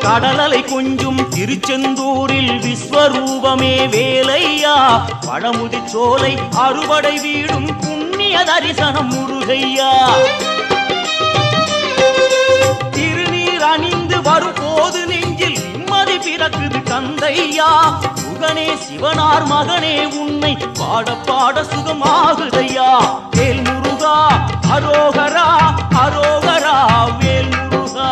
கடலலை கொஞ்சும் திருச்செந்தூரில் விஸ்வரூபமே வேலையா பழமுதி சோலை அறுபடை வீடும் புண்ணிய தரிசனம் முருகையா திருநீர் அணிந்து வரும் போது நெஞ்சில் நிம்மதி பிறக்குது கந்தையா சுகனே சிவனார் மகனே உன்னை பாட பாட சுகமாகுதையா வேல் முருகா அரோகரா அரோகரா வேல் முருகா